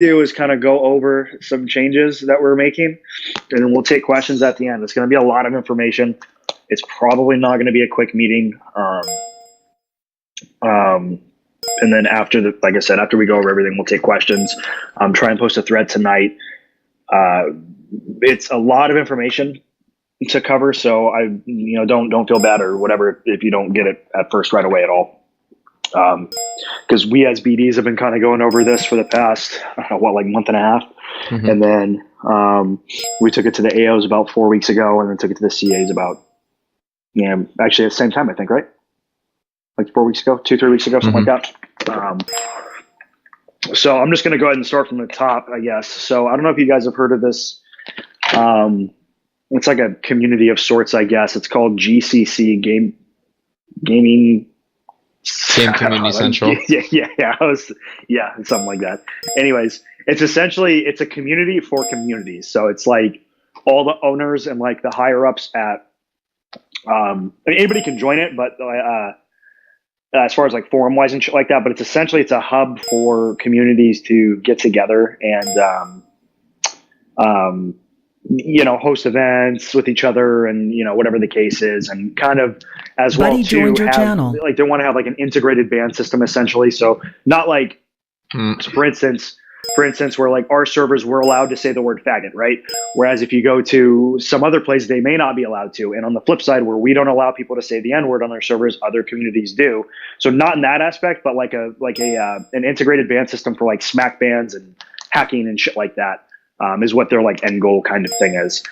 do is kind of go over some changes that we're making, and then we'll take questions at the end. It's going to be a lot of information. It's probably not going to be a quick meeting. And then like I said, after we go over everything, we'll take questions. Try and post a thread tonight. It's a lot of information to cover, so don't feel bad or whatever if you don't get it at first right away at all. Because we as BDs have been kind of going over this for the past, month and a half. Mm-hmm. And then we took it to the AOs about 4 weeks ago, and then took it to the CAs about, actually at the same time, I think, right? Like 4 weeks ago, 2-3 weeks ago, something like that. So I'm just going to go ahead and start from the top, I guess. So I don't know if you guys have heard of this. It's like a community of sorts, I guess. It's called GCC, Gaming Community Central. Yeah, something like that. Anyways, it's a community for communities. So it's like all the owners and like the higher ups at anybody can join it, but as far as like forum wise and shit like that, but it's a hub for communities to get together and host events with each other and whatever the case is, and kind of as Buddy well joined to your have channel. like they want to have like an integrated ban system essentially. So not like so for instance where like our servers we're allowed to say the word faggot, right? Whereas if you go to some other place they may not be allowed to. And on the flip side, where we don't allow people to say the N-word on their servers, other communities do. So not in that aspect, but like an integrated ban system for like smack bans and hacking and shit like that. Is what their like end goal kind of thing is.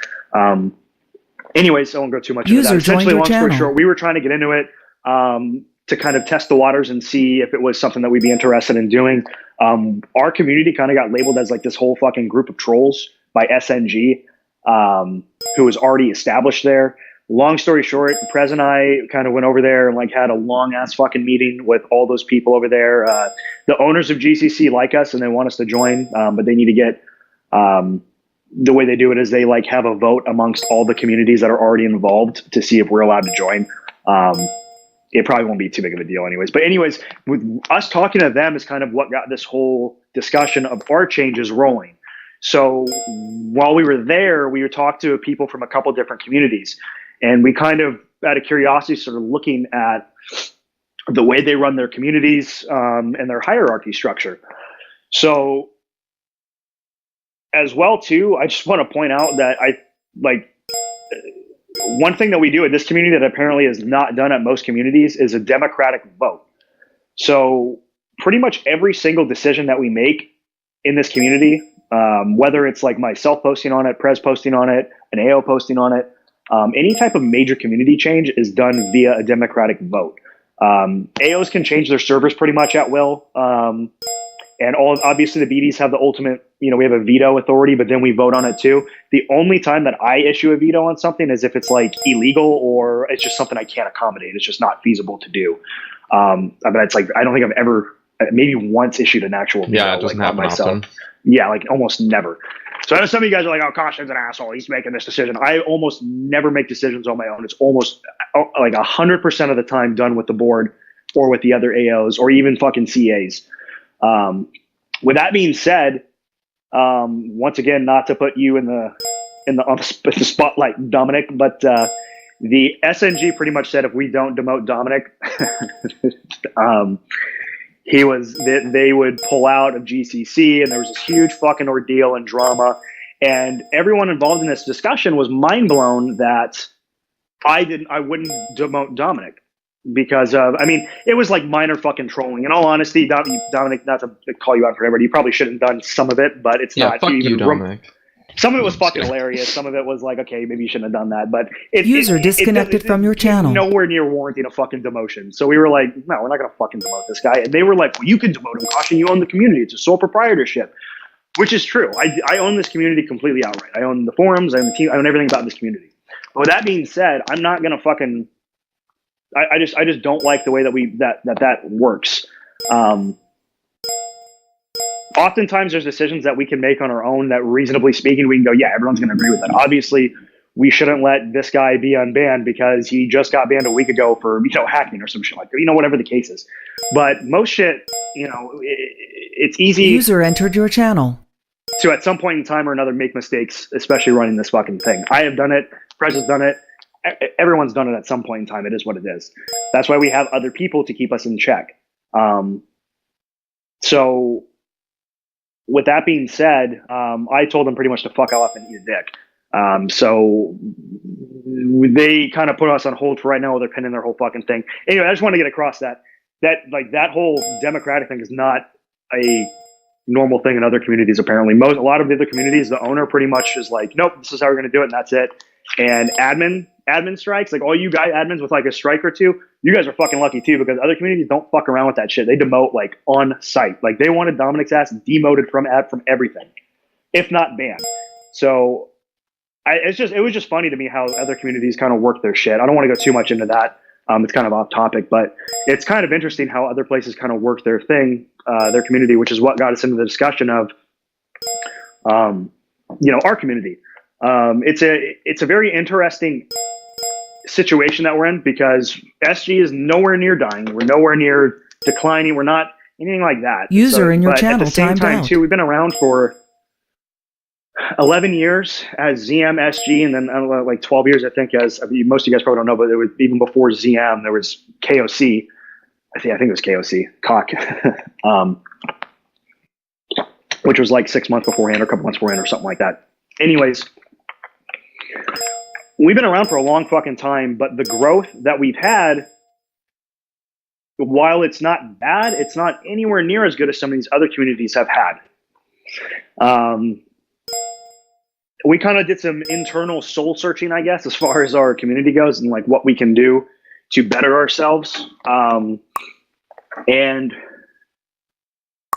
Anyways, I won't go too much into that. Essentially, long story short, we were trying to get into it to kind of test the waters and see if it was something that we'd be interested in doing. Our community kind of got labeled as like this whole fucking group of trolls by SNG, who was already established there. Long story short, Prez and I kind of went over there and like had a long ass fucking meeting with all those people over there. The owners of GCC like us and they want us to join, but they need to get the way they do it is they like have a vote amongst all the communities that are already involved to see if we're allowed to join. It probably won't be too big of a deal anyways. But anyways, with us talking to them is kind of what got this whole discussion of our changes rolling. So while we were there, we would talk to people from a couple different communities, and we kind of, out of curiosity, started looking at the way they run their communities and their hierarchy structure. So as well too, I just want to point out that one thing that we do at this community that apparently is not done at most communities is a democratic vote. So pretty much every single decision that we make in this community, whether it's like myself posting on it, Prez posting on it, an AO posting on it, any type of major community change is done via a democratic vote. AOs can change their servers pretty much at will. And obviously the BDs have the ultimate, we have a veto authority, but then we vote on it too. The only time that I issue a veto on something is if it's like illegal or it's just something I can't accommodate. It's just not feasible to do. But it's like, I don't think I've ever, maybe once issued an actual veto. Yeah, it doesn't happen often. Yeah, like almost never. So I know some of you guys are like, oh, Caution's an asshole. He's making this decision. I almost never make decisions on my own. It's almost like 100% of the time done with the board or with the other AOs or even fucking CAs. With that being said, once again, not to put you in the spotlight, Dominic, but the SNG pretty much said if we don't demote Dominic, they would pull out of GCC, and there was this huge fucking ordeal and drama, and everyone involved in this discussion was mind blown that I wouldn't demote Dominic. Because it was like minor fucking trolling. In all honesty, Dominic, not to call you out for everybody, you probably shouldn't have done some of it, but it's not. Fuck you, Dominic. Some of it was fucking hilarious. Some of it was like, okay, maybe you shouldn't have done that. But user disconnected from your channel. Nowhere near warranting a fucking demotion. So we were like, no, we're not gonna fucking demote this guy. And they were like, well, you can demote him. Caution, you own the community. It's a sole proprietorship, which is true. I own this community completely outright. I own the forums. I own the team. I own everything about this community. But with that being said, I'm not gonna fucking. I just don't like the way that that works. Oftentimes there's decisions that we can make on our own that reasonably speaking, we can go, yeah, everyone's going to agree with that. Obviously we shouldn't let this guy be unbanned because he just got banned a week ago for, hacking or some shit like that, whatever the case is. But most shit, it's easy. User entered your channel. To at some point in time or another make mistakes, especially running this fucking thing. I have done it. Prez has done it. Everyone's done it at some point in time. It is what it is. That's why we have other people to keep us in check. So with that being said, I told them pretty much to fuck off and eat a dick. So they kind of put us on hold for right now while they're pinning their whole fucking thing. Anyway, I just want to get across that whole Democratic thing is not a normal thing in other communities. Apparently, a lot of the other communities, the owner pretty much is like, nope, this is how we're going to do it, and that's it. And admin strikes, like all you guys admins with like a strike or two, you guys are fucking lucky too, because other communities don't fuck around with that shit. They demote like on site. Like they wanted Dominic's ass demoted from everything, if not banned. So it was just funny to me how other communities kind of work their shit. I don't want to go too much into that. It's kind of off topic, but it's kind of interesting how other places kind of work their thing, their community, which is what got us into the discussion of, our community. It's a very interesting situation that we're in because SG is nowhere near dying. We're nowhere near declining. We're not anything like that. User in your but channel at the same timed time, out. too, we've been around for 11 years as ZM, SG, and then like 12 years, I think, as most of you guys probably don't know, but it was even before ZM, there was KOC. I think it was KOC, Cock, which was like 6 months beforehand or a couple months beforehand or something like that. Anyways, we've been around for a long fucking time, but the growth that we've had, while it's not bad, it's not anywhere near as good as some of these other communities have had. We kind of did some internal soul searching, I guess, as far as our community goes and like what we can do to better ourselves. And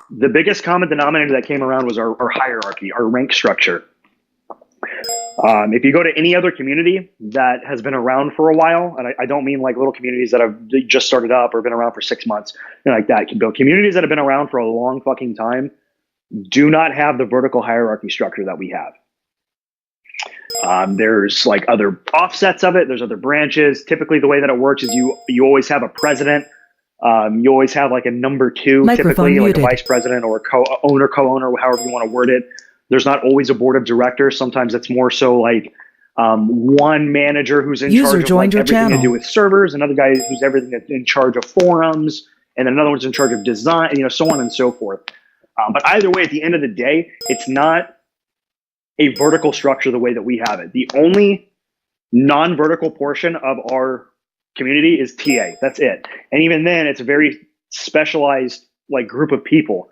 the biggest common denominator that came around was our hierarchy, our rank structure. If you go to any other community that has been around for a while, and I don't mean like little communities that have just started up or been around for 6 months, like that. Communities that have been around for a long fucking time do not have the vertical hierarchy structure that we have. There's like other offsets of it. There's other branches. Typically, the way that it works is you always have a president. You always have like a number two, typically like a vice president or a co-owner, however you want to word it. There's not always a board of directors. Sometimes it's more so like one manager who's in charge of like everything to do with servers, another guy who's in charge of forums, and then another one's in charge of design, so on and so forth. But either way, at the end of the day, it's not a vertical structure the way that we have it. The only non-vertical portion of our community is TA. That's it. And even then, it's a very specialized like group of people.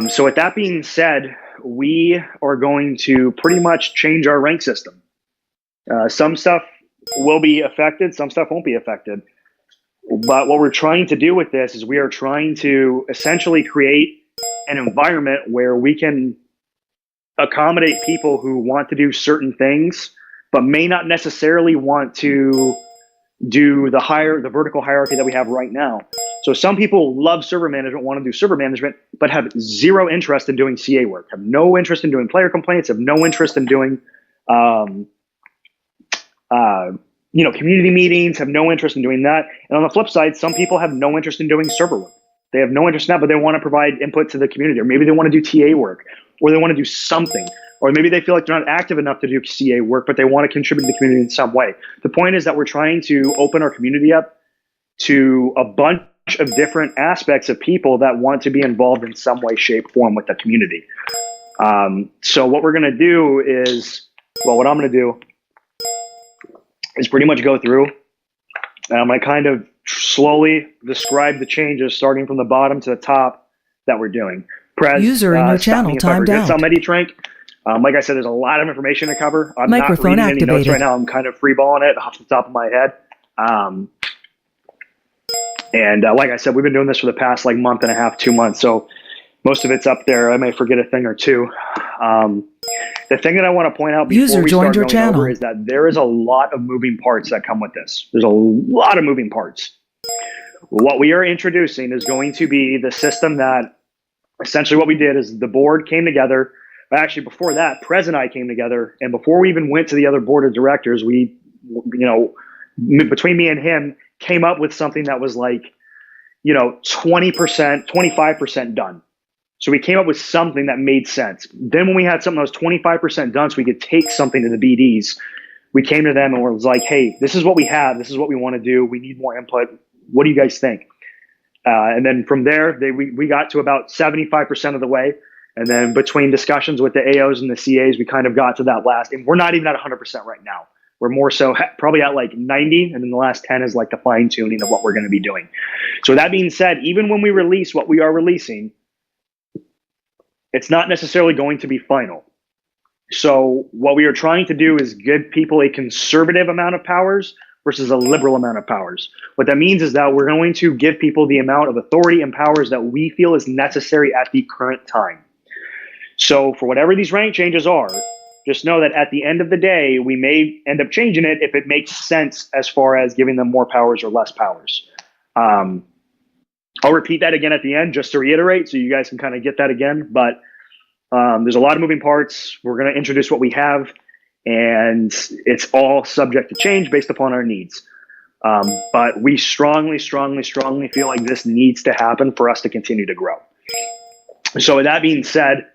So with that being said, we are going to pretty much change our rank system. Some stuff will be affected, some stuff won't be affected. But what we're trying to do with this is we are trying to essentially create an environment where we can accommodate people who want to do certain things, but may not necessarily want to do the vertical hierarchy that we have right now. So some people love server management, want to do server management, but have zero interest in doing CA work, have no interest in doing player complaints, have no interest in doing, community meetings, have no interest in doing that. And on the flip side, some people have no interest in doing server work. They have no interest in that, but they want to provide input to the community, or maybe they want to do TA work, or they want to do something, or maybe they feel like they're not active enough to do CA work, but they want to contribute to the community in some way. The point is that we're trying to open our community up to a bunch of different aspects of people that want to be involved in some way, shape, form with the community. So what we're going to do is, what I'm going to do is pretty much go through, and I'm going to kind of slowly describe the changes starting from the bottom to the top that we're doing. Prez, user in your channel timed out. Somebody drink. Like I said, there's a lot of information to cover. I'm Microphone not reading activated. any notes right now. I'm kind of freeballing it off the top of my head. And like I said, we've been doing this for the past like month and a half, 2 months. So most of it's up there. I may forget a thing or two. The thing that I want to point out before we start going over is that there is a lot of moving parts that come with this. There's a lot of moving parts. What we are introducing is going to be the system that essentially what we did is the board came together, But actually, before that, Prez and I came together, and before we even went to the other board of directors, we, between me and him, came up with something that was like, 20%, 25% done. So we came up with something that made sense. Then when we had something that was 25% done, so we could take something to the BDs, we came to them and was like, hey, this is what we have. This is what we want to do. We need more input. What do you guys think? And then from there, we got to about 75% of the way. And then between discussions with the AOs and the CAs, we kind of got to that last. And we're not even at 100% right now. We're more so probably at like 90. And then the last 10 is like the fine tuning of what we're going to be doing. So that being said, even when we release what we are releasing, it's not necessarily going to be final. So what we are trying to do is give people a conservative amount of powers versus a liberal amount of powers. What that means is that we're going to give people the amount of authority and powers that we feel is necessary at the current time. So for whatever these rank changes are, just know that at the end of the day, we may end up changing it if it makes sense as far as giving them more powers or less powers. I'll repeat that again at the end just to reiterate so you guys can kind of get that again. But there's a lot of moving parts. We're going to introduce what we have, and it's all subject to change based upon our needs. But we strongly feel like this needs to happen for us to continue to grow. So with that being said,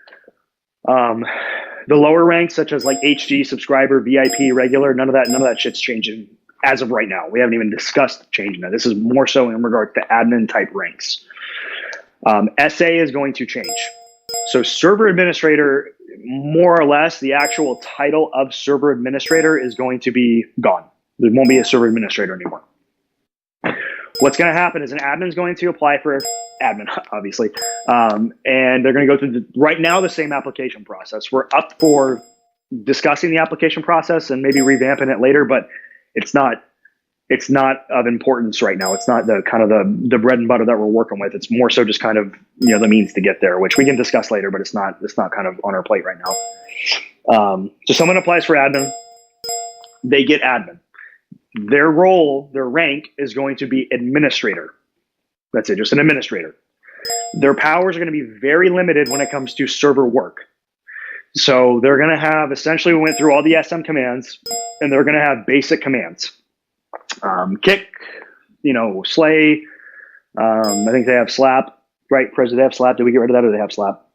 the lower ranks such as like HG, subscriber, VIP, regular, none of that shit's changing as of right now. We haven't even discussed changing that. This is more so in regards to admin type ranks. SA is going to change. So server administrator, more or less, the actual title of server administrator is going to be gone. There won't be a server administrator anymore. What's going to happen is an admin is going to apply for admin, obviously, and they're going to go through right now the same application process. We're up for discussing the application process and maybe revamping it later, but it's not of importance right now. It's not the kind of the bread and butter that we're working with. It's more so just kind of the means to get there, which we can discuss later, but it's not kind of on our plate right now. So someone applies for admin, they get admin. Their role, their rank is going to be administrator. That's it, just an administrator. Their powers are going to be very limited when it comes to server work. So they're going to have, essentially we went through all the SM commands, and they're going to have basic commands. Kick, slay, I think they have slap, right? President, they have slap. Did we get rid of that or do they have slap?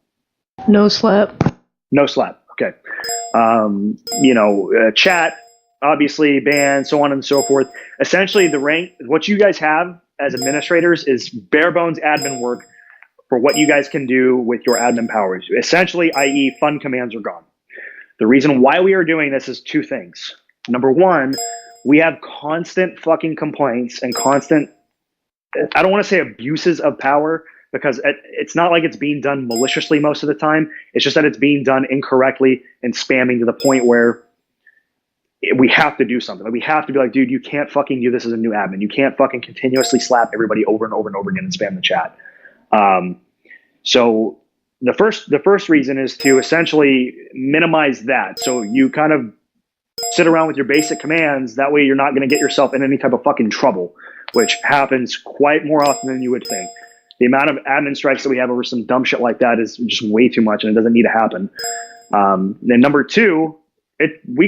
No slap. No slap, okay. Chat, obviously, ban, so on and so forth. Essentially, the rank, what you guys have as administrators is bare bones admin work for what you guys can do with your admin powers. Essentially, i.e. fun commands are gone. The reason why we are doing this is two things. Number one, we have constant fucking complaints and constant, I don't want to say abuses of power, because it's not like it's being done maliciously most of the time. It's just that it's being done incorrectly and spamming to the point where we have to do something. Like, we have to be like, dude, you can't fucking do this as a new admin. You can't fucking continuously slap everybody over and over and over again and spam the chat. So the first reason is to essentially minimize that. So you kind of sit around with your basic commands. That way you're not going to get yourself in any type of fucking trouble, which happens quite more often than you would think. The amount of admin strikes that we have over some dumb shit like that is just way too much, and it doesn't need to happen. Then number two,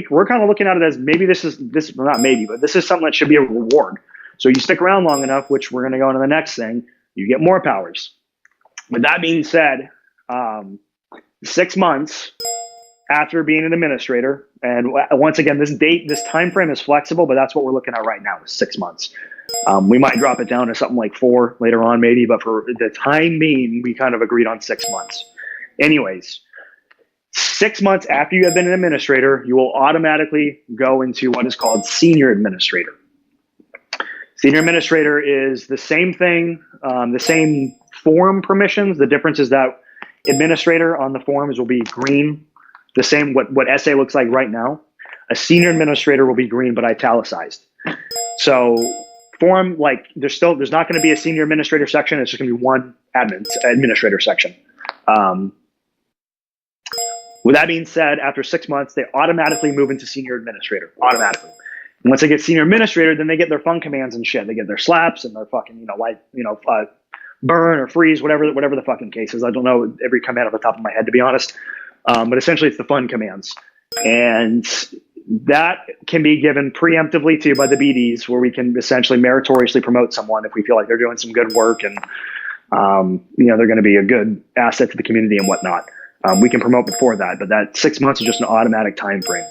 we're kind of looking at it as maybe this is something that should be a reward. So you stick around long enough, which we're going to go into the next thing, you get more powers. With that being said, 6 months after being an administrator, and once again, this time frame is flexible, but that's what we're looking at right now is 6 months. We might drop it down to something like 4 later on, maybe, but for the time being, we kind of agreed on 6 months. Anyways, 6 months after you have been an administrator, you will automatically go into what is called senior administrator. Senior administrator is the same thing, the same forum permissions. The difference is that administrator on the forums will be green, the same what SA looks like right now. A senior administrator will be green but italicized. So forum, like there's not going to be a senior administrator section. It's just going to be one administrator section. With that being said, after 6 months, they automatically move into senior administrator, automatically. And once they get senior administrator, then they get their fun commands and shit. They get their slaps and their fucking, burn or freeze, whatever the fucking case is. I don't know every command off the top of my head, to be honest. But essentially it's the fund commands. And that can be given preemptively to you by the BDs, where we can essentially meritoriously promote someone if we feel like they're doing some good work and they're going to be a good asset to the community and whatnot. We can promote before that, but that 6 months is just an automatic time frame.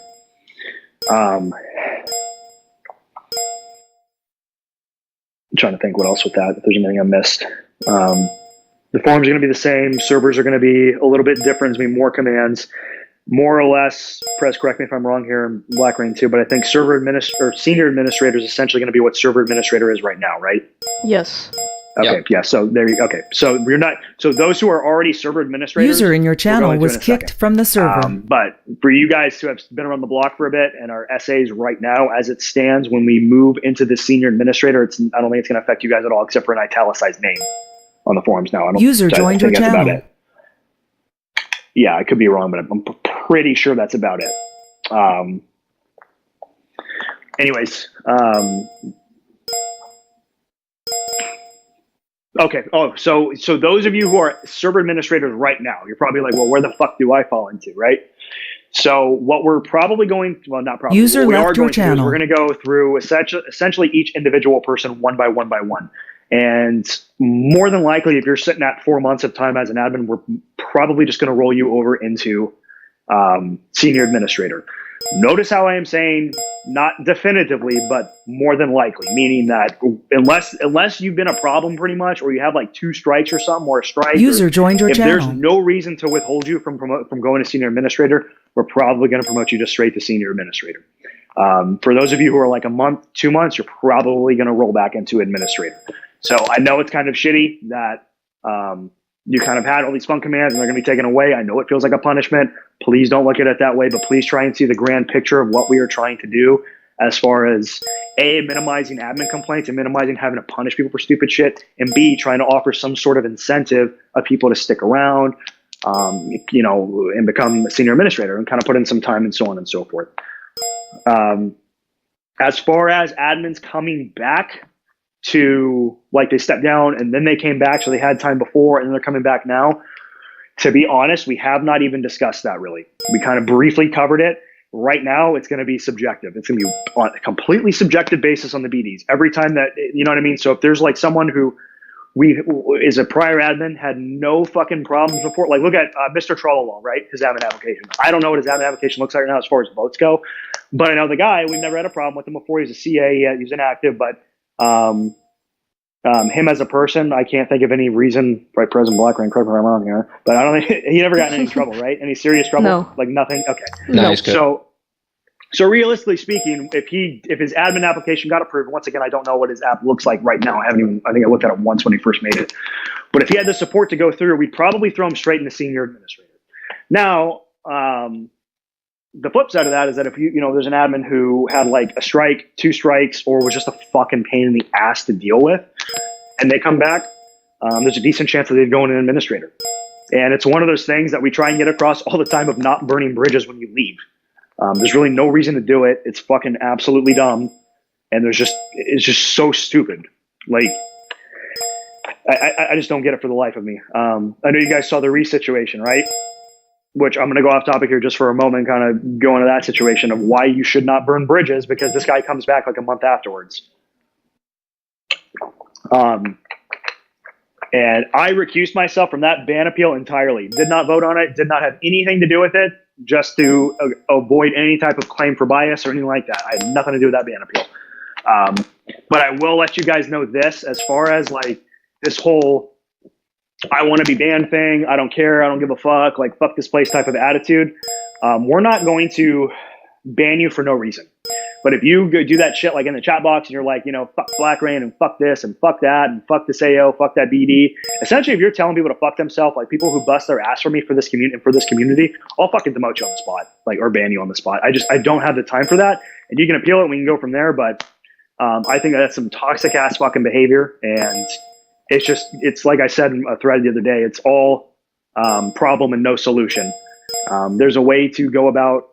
I'm trying to think what else with that, if there's anything I missed. The forms are going to be the same. Servers are going to be a little bit different. There's going to be more commands. More or less, Press, correct me if I'm wrong here, in Black Rain too, but I think senior administrator is essentially going to be what server administrator is right now, right? Yes. Okay, Yep. yeah, so there you okay. So you're not, so those who are already server administrators. User in your channel was kicked from the server. But for you guys who have been around the block for a bit and are SAs right now, as it stands, when we move into the senior administrator, I don't think it's going to affect you guys at all, except for an italicized name on the forms now. User joined your that's about channel. it. Yeah, I could be wrong, but I'm pretty sure that's about it. Anyways, okay. Oh, so those of you who are server administrators right now, you're probably like, well, where the fuck do I fall into, right? So what we're probably going, well, not probably. User what we left are your going to do is channel. we're going to go through essentially each individual person one by one by one. And more than likely, if you're sitting at 4 months of time as an admin, we're probably just going to roll you over into senior administrator. Notice how I am saying not definitively, but more than likely, meaning that unless you've been a problem pretty much, or you have like 2 strikes or something, or a strike. User joined your if channel. there's no reason to withhold you from going to senior administrator, we're probably going to promote you just straight to senior administrator. For those of you who are like a month, 2 months, you're probably going to roll back into administrator. So I know it's kind of shitty that you kind of had all these fun commands and they're going to be taken away. I know it feels like a punishment. Please don't look at it that way, but please try and see the grand picture of what we are trying to do as far as A, minimizing admin complaints and minimizing having to punish people for stupid shit, and B, trying to offer some sort of incentive of people to stick around, and become a senior administrator and kind of put in some time and so on and so forth. As far as admins coming back to, like, they stepped down and then they came back, so they had time before and then they're coming back now. To be honest, we have not even discussed that really. We kind of briefly covered it. Right now, it's going to be subjective. It's going to be on a completely subjective basis on the BDs. Every time that, you know what I mean? So if there's like someone who is a prior admin, had no fucking problems before, like look at Mr. Trollolong, right? His admin application. I don't know what his admin application looks like right now as far as votes go, but I know the guy, we've never had a problem with him before. He's a CA, he's inactive, but him as a person, I can't think of any reason, right? President Blackburn, correct me if I'm wrong here, but I don't think he never got in any trouble, right? Any serious trouble? No. Like nothing? Okay. Nice, good. So realistically speaking, if his admin application got approved, once again, I don't know what his app looks like right now. I think I looked at it once when he first made it. But if he had the support to go through, we'd probably throw him straight into senior administrator. Now, the flip side of that is that if there's an admin who had like a strike, 2 strikes, or was just a fucking pain in the ass to deal with, and they come back, there's a decent chance that they'd go into an administrator. And it's one of those things that we try and get across all the time of not burning bridges when you leave. There's really no reason to do it. It's fucking absolutely dumb. And it's just so stupid. Like, I just don't get it for the life of me. I know you guys saw the Reece situation, right? Which I'm going to go off topic here just for a moment, kind of go into that situation of why you should not burn bridges, because this guy comes back like a month afterwards. And I recused myself from that ban appeal entirely. Did not vote on it. Did not have anything to do with it, just to avoid any type of claim for bias or anything like that. I had nothing to do with that ban appeal. But I will let you guys know this, as far as like this whole I want to be banned thing, I don't care, I don't give a fuck, like fuck this place type of attitude. We're not going to ban you for no reason. But if you go do that shit like in the chat box and you're like, fuck Black Rain and fuck this and fuck that and fuck this AO, fuck that BD. Essentially, if you're telling people to fuck themselves, like people who bust their ass for me for this community, I'll fucking demote you on the spot, like, or ban you on the spot. I don't have the time for that. And you can appeal it and we can go from there. But I think that's some toxic ass fucking behavior. And it's like I said in a thread the other day, it's all problem and no solution. There's a way to go about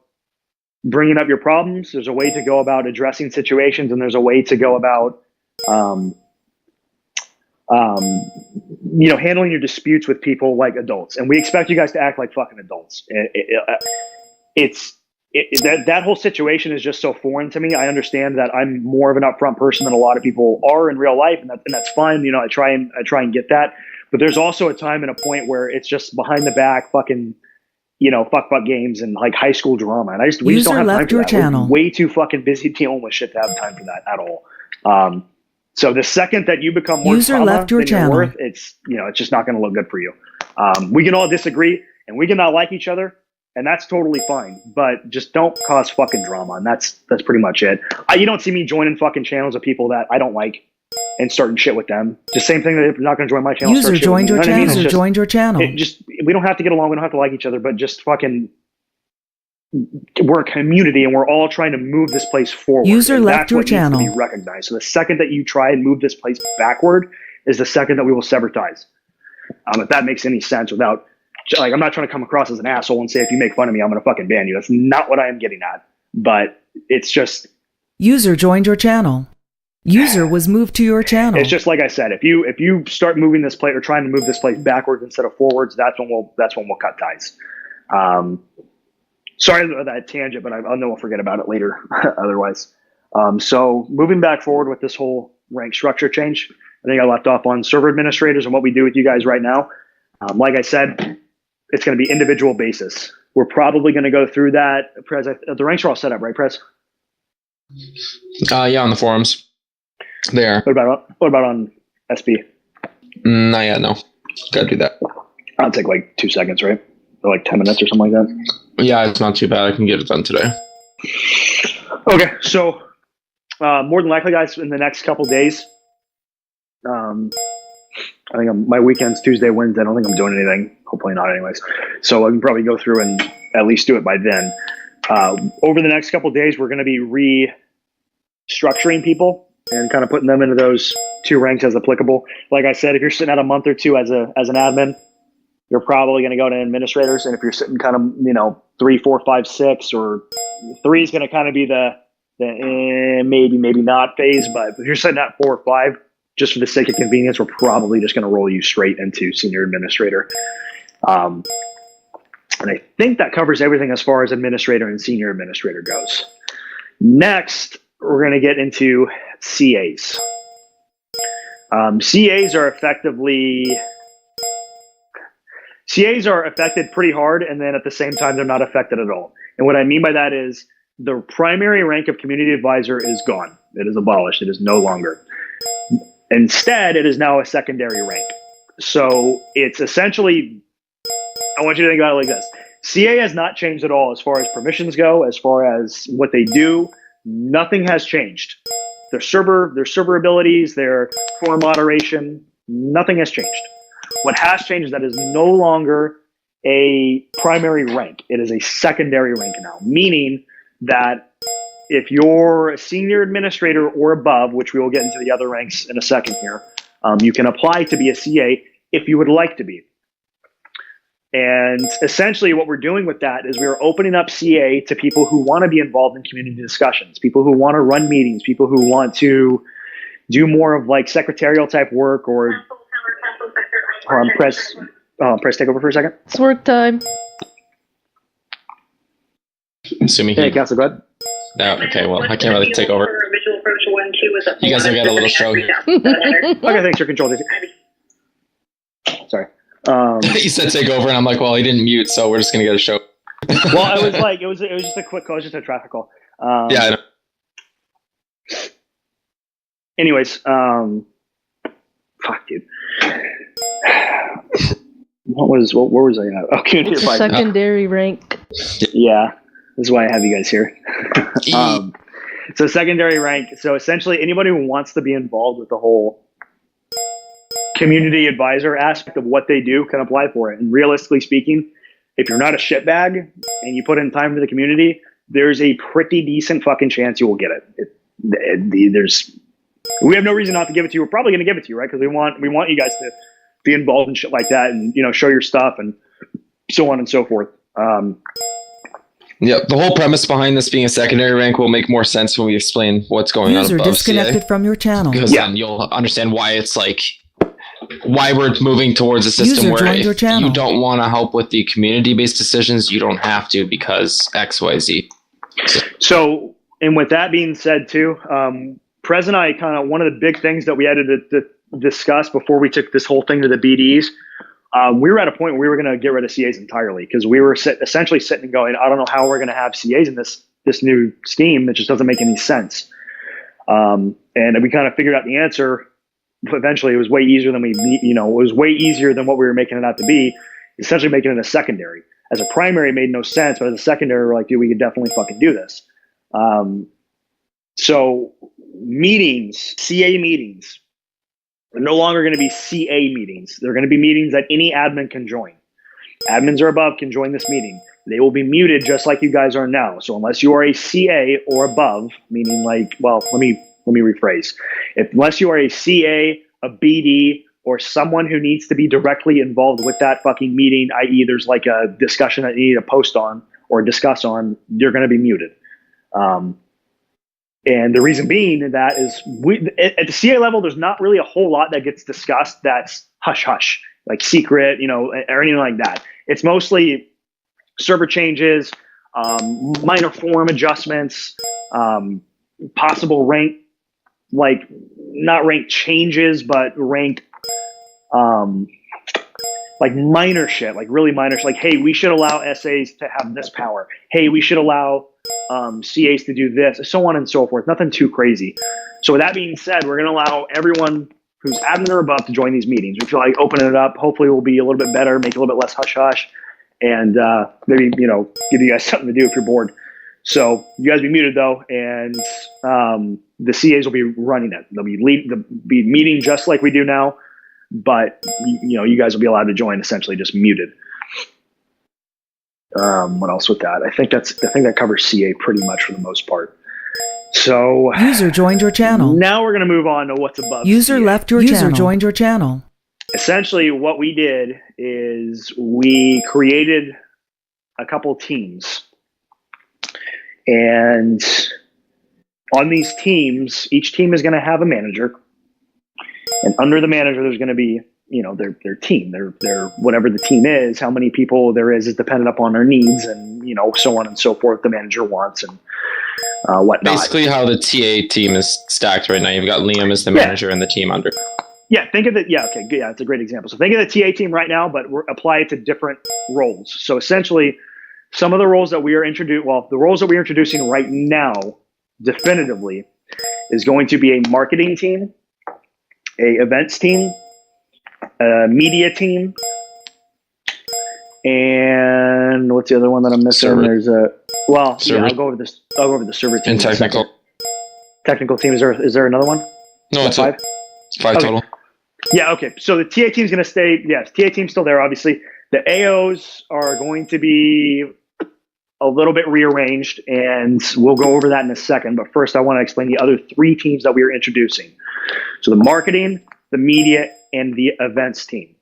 bringing up your problems. There's a way to go about addressing situations, and there's a way to go about handling your disputes with people like adults, and we expect you guys to act like fucking adults. That whole situation is just so foreign to me. I understand that I'm more of an upfront person than a lot of people are in real life, and that's fine. I try and get that, but there's also a time and a point where it's just behind the back fucking, fuck games and like high school drama, and we just don't have time for that. We're way too fucking busy dealing with shit to have time for that at all. So the second that you become more trauma than you're worth, it's just not going to look good for you. We can all disagree and we can not like each other, and that's totally fine. But just don't cause fucking drama, and that's pretty much it. You don't see me joining fucking channels of people that I don't like and starting shit with them. Just same thing that if you're not going to join my channel. User joined your channel. Joined your channel. We don't have to get along. We don't have to like each other, but just fucking. We're a community and we're all trying to move this place forward. User left your channel. Needs to be recognized. So the second that you try and move this place backward is the second that we will sever ties. If that makes any sense without, I'm not trying to come across as an asshole and say, if you make fun of me, I'm going to fucking ban you. That's not what I am getting at. But it's just. User joined your channel. User was moved to your channel. It's just like I said, if you start moving this place or trying to move this place backwards instead of forwards, that's when we'll cut ties. Sorry about that tangent, but I know we'll forget about it later otherwise. So moving back forward with this whole rank structure change, I think I left off on server administrators and what we do with you guys right now. Like I said, it's going to be individual basis. We're probably going to go through that. Prez, the ranks are all set up, right, Prez? Yeah, on the forums. They are. What about on SB? Not yet, no. Gotta do that. That'll take like 2 seconds, right? Or like 10 minutes or something like that. Yeah, it's not too bad. I can get it done today. Okay, so more than likely, guys, in the next couple days, I think my weekend's Tuesday, Wednesday. I don't think I'm doing anything. Hopefully not, anyways. So I can probably go through and at least do it by then. Over the next couple days, we're going to be restructuring people and kind of putting them into those 2 ranks as applicable. Like I said, if you're sitting at a month or 2 as an admin, you're probably going to go to administrators. And if you're sitting kind of, 3, 4, 5, 6, or 3 is going to kind of be the maybe not phase. But if you're sitting at 4 or 5, just for the sake of convenience, we're probably just going to roll you straight into senior administrator. And I think that covers everything as far as administrator and senior administrator goes. Next, we're going to get into CAs. CAs are affected pretty hard, and then at the same time, they're not affected at all. And what I mean by that is the primary rank of community advisor is gone. It is abolished. It is no longer. Instead, it is now a secondary rank. So it's essentially, I want you to think about it like this. CA has not changed at all as far as permissions go, as far as what they do. Nothing has changed. Their server abilities, their forum moderation, nothing has changed. What has changed is that it is no longer a primary rank. It is a secondary rank now, meaning that if you're a senior administrator or above, which we will get into the other ranks in a second here, you can apply to be a CA if you would like to be. And essentially what we're doing with that is we're opening up CA to people who want to be involved in community discussions, people who want to run meetings, people who want to do more of like secretarial type work or press take over for a second. It's work time. Assuming hey, Council, go ahead. No, okay, well, I can't really take over. You guys have got a little show here. Okay, thanks for control. Sorry. You said take over, and I'm like, well, he didn't mute, so we're just gonna get a show. Well, I was like, it was just a quick call, it was just a traffic call. Yeah, I know. Anyways, fuck, dude. Where was I at? Oh, community It's a advisor. secondary rank. Yeah, this is why I have you guys here. So secondary rank. So essentially, anybody who wants to be involved with the whole community advisor aspect of what they do can apply for it. And realistically speaking, if you're not a shitbag and you put in time for the community, there's a pretty decent fucking chance you will get it. We have no reason not to give it to you. We're probably going to give it to you, right? Because we want you guys to be involved in shit like that and show your stuff and so on and so forth. Yeah, the whole premise behind this being a secondary rank will make more sense when we explain what's going on above User disconnected CA, from your channel. because then you'll understand why it's like why we're moving towards a system User where joined your if channel. you don't want to help with the community-based decisions, you don't have to because X, Y, Z. So, and with that being said too, Prez and I kind of, one of the big things that we had to discuss before we took this whole thing to the BDs, we were at a point where we were going to get rid of CAs entirely because we were essentially sitting and going, I don't know how we're going to have CAs in this new scheme. It just doesn't make any sense. And we kind of figured out the answer. Eventually, it was way easier than it was way easier than what we were making it out to be. Essentially, making it a secondary. As a primary, it made no sense, but as a secondary, we're like, dude, we could definitely fucking do this. So meetings, CA meetings, are no longer going to be CA meetings. They're going to be meetings that any admin can join. Admins or above can join this meeting. They will be muted just like you guys are now. So unless you are a CA or above, meaning like, well, let me rephrase. Unless you are a CA, a BD, or someone who needs to be directly involved with that fucking meeting, i.e. there's like a discussion that you need to post on or discuss on, you're going to be muted. And the reason being that is at the CA level, there's not really a whole lot that gets discussed that's hush-hush, like secret, or anything like that. It's mostly server changes, minor form adjustments, possible rank, like not rank changes, but rank, like minor shit, like really minor shit. Like, hey, we should allow SAs to have this power. Hey, we should allow CAs to do this, so on and so forth. Nothing too crazy. So with that being said, we're going to allow everyone who's admin or above to join these meetings. We feel like opening it up, hopefully we'll be a little bit better, make it a little bit less hush-hush, and maybe, give you guys something to do if you're bored. So you guys be muted though, and the CAs will be running it. They'll be meeting just like we do now, but you guys will be allowed to join essentially just muted. What else with that? I think that covers CA pretty much for the most part. So user joined your channel. Now we're going to move on to what's above. User CA. left your channel. User joined your channel. Essentially, what we did is we created a couple teams. And on these teams, each team is going to have a manager. And under the manager, there's going to be, their team, their whatever the team is, how many people there is dependent upon their needs and, so on and so forth, the manager wants and whatnot. Basically how the TA team is stacked right now. You've got Liam as the manager and the team under. Yeah, think of it. Yeah, okay, good. Yeah, it's a great example. So think of the TA team right now, but apply it to different roles. So essentially, some of the roles that we are the roles that we are introducing right now, definitively, is going to be a marketing team, a events team, a media team, and what's the other one that I'm missing? Server. There's I'll go over this. I'll go over the server team. And technical. Technical team. Is there another one? No, it's five. It's 5 okay. total. Yeah. Okay. So the TA team is going to stay. Yes, TA team's still there. Obviously, the AOs are going to be a little bit rearranged, and we'll go over that in a second. But first, I want to explain the other 3 teams that we are introducing. So the marketing, the media, and the events team.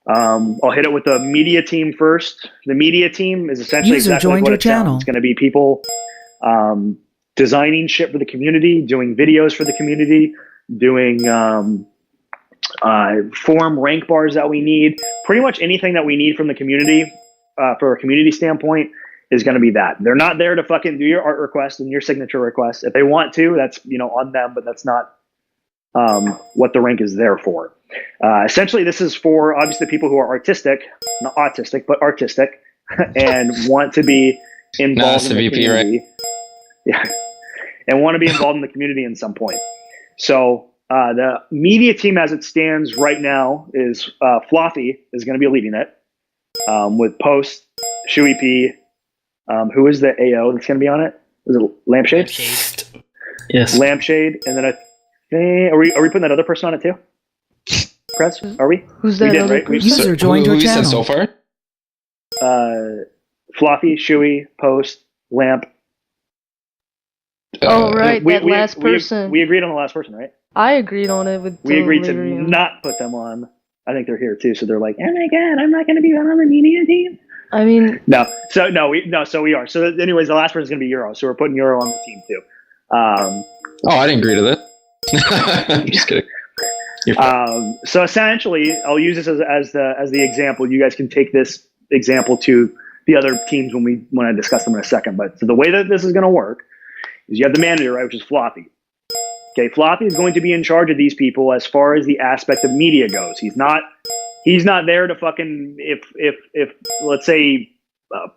I'll hit it with the media team first. The media team is essentially exactly like what it sounds. It's going to be people designing shit for the community, doing videos for the community, doing form rank bars that we need. Pretty much anything that we need from the community for a community standpoint is going to be that. They're not there to fucking do your art request and your signature request. If they want to, that's on them, but that's not what the rank is there for. Essentially, this is for obviously people who are artistic, not autistic, but artistic, and want to be involved in the community. Right? Yeah, and want to be involved in the community in some point. So the media team, as it stands right now, is Floppy is going to be leading it with Post, Shuey P. Who is the AO that's going to be on it? Is it Lampshade? Yes. Lampshade, and then I think are we putting that other person on it too? Press? Are we? Who's that? We did, right? User joined your channel. Said so far? Floppy, Shuey, Post, Lamp. Right, last person. We agreed on the last person, right? I agreed on it with. We agreed to not put them on. I think they're here too, so they're like, oh my god, I'm not going to be on the media team. I mean, so we are. So anyways, the last person is going to be Euro, so we're putting Euro on the team too. I didn't agree to that. I'm just kidding. So essentially, I'll use this as the example. You guys can take this example to the other teams when I discuss them in a second. But so the way that this is going to work is you have the manager, right, which is Floppy. Okay, Floppy is going to be in charge of these people as far as the aspect of media goes. He's not there to fucking if let's say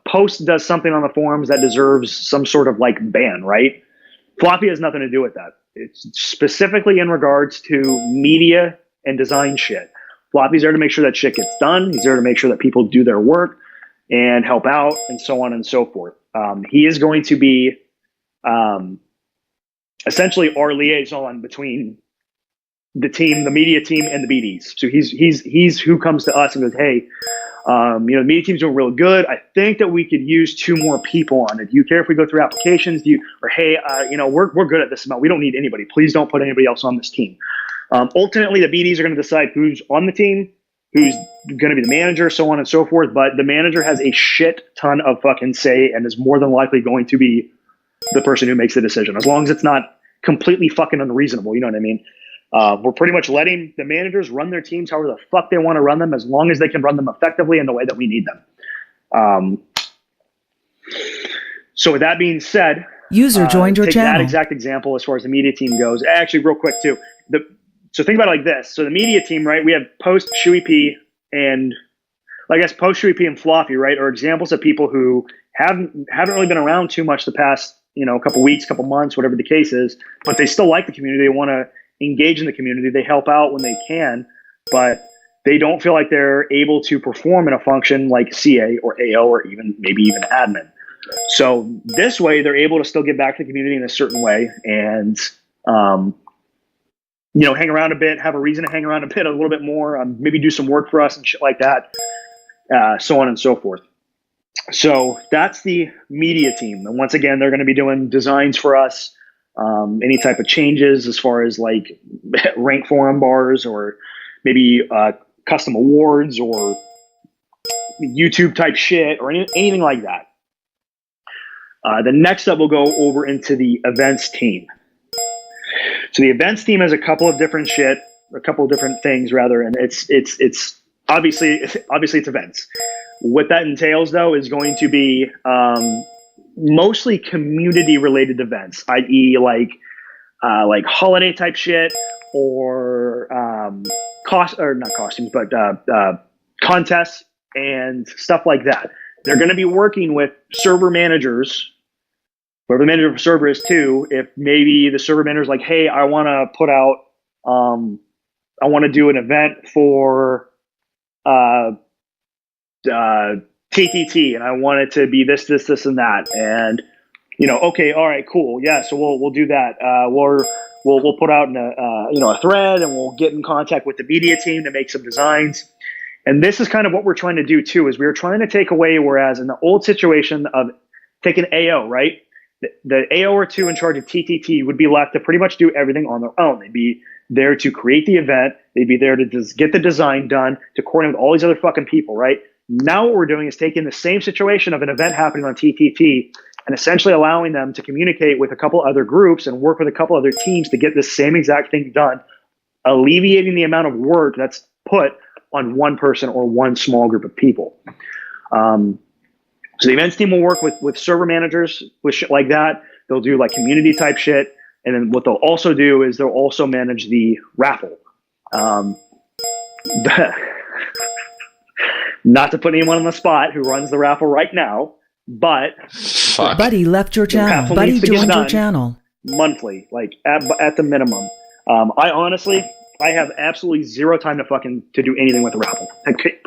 Post does something on the forums that deserves some sort of like ban, right? Floppy has nothing to do with that. It's specifically in regards to media and design shit. Floppy's there to make sure that shit gets done. He's there to make sure that people do their work and help out and so on and so forth. He is going to be essentially our liaison between the team, the media team, and the BDs. So he's who comes to us and goes, hey, the media team's doing real good. I think that we could use 2 more people on it. Do you care if we go through applications? Hey, we're good at this amount. We don't need anybody. Please don't put anybody else on this team. Ultimately, the BDs are going to decide who's on the team, who's going to be the manager, so on and so forth. But the manager has a shit ton of fucking say and is more than likely going to be the person who makes the decision, as long as it's not completely fucking unreasonable. You know what I mean? We're pretty much letting the managers run their teams however the fuck they want to run them, as long as they can run them effectively in the way that we need them. So with that being said, user joined your take channel. That exact example as far as the media team goes. Actually, real quick too. So think about it like this. So the media team, right? We have Post, Shuey P, and I guess Post, Shuey P, and Floppy, right, are examples of people who haven't really been around too much the past couple weeks, couple months, whatever the case is, but they still like the community. They want to engage in the community. They help out when they can, but they don't feel like they're able to perform in a function like CA or AO or maybe even admin. So this way, they're able to still get back to the community in a certain way and, hang around a bit, have a reason to hang around a bit a little bit more, maybe do some work for us and shit like that, so on and so forth. So that's the media team. And once again, they're going to be doing designs for us, any type of changes as far as like rank forum bars or maybe custom awards or YouTube type shit or anything like that. The next up, we'll go over into the events team. So the events team has a couple of different things rather, and it's obviously it's events. What that entails, though, is going to be mostly community-related events, i.e., like holiday type shit or not costumes, but contests and stuff like that. They're going to be working with server managers, whoever the manager of the server is too. If maybe the server manager is like, hey, I want to put out, I want to do an event for TTT, and I want it to be this, and that, and okay, all right, cool, yeah. So we'll do that. We'll put out a thread, and we'll get in contact with the media team to make some designs. And this is kind of what we're trying to do too. Is we're trying to take away, whereas in the old situation of taking AO, right, the AO or 2 in charge of TTT would be left to pretty much do everything on their own. They'd be there to create the event. They'd be there to get the design done, to coordinate with all these other fucking people, right? Now what we're doing is taking the same situation of an event happening on TTT and essentially allowing them to communicate with a couple other groups and work with a couple other teams to get the same exact thing done, alleviating the amount of work that's put on one person or one small group of people. So the events team will work with server managers with shit like that. They'll do like community type shit. And then what they'll also do is they'll also manage the raffle. Not to put anyone on the spot who runs the raffle right now, but Buddy left your channel. Buddy joined your channel. Monthly, like at the minimum. I have absolutely zero time to do anything with the raffle.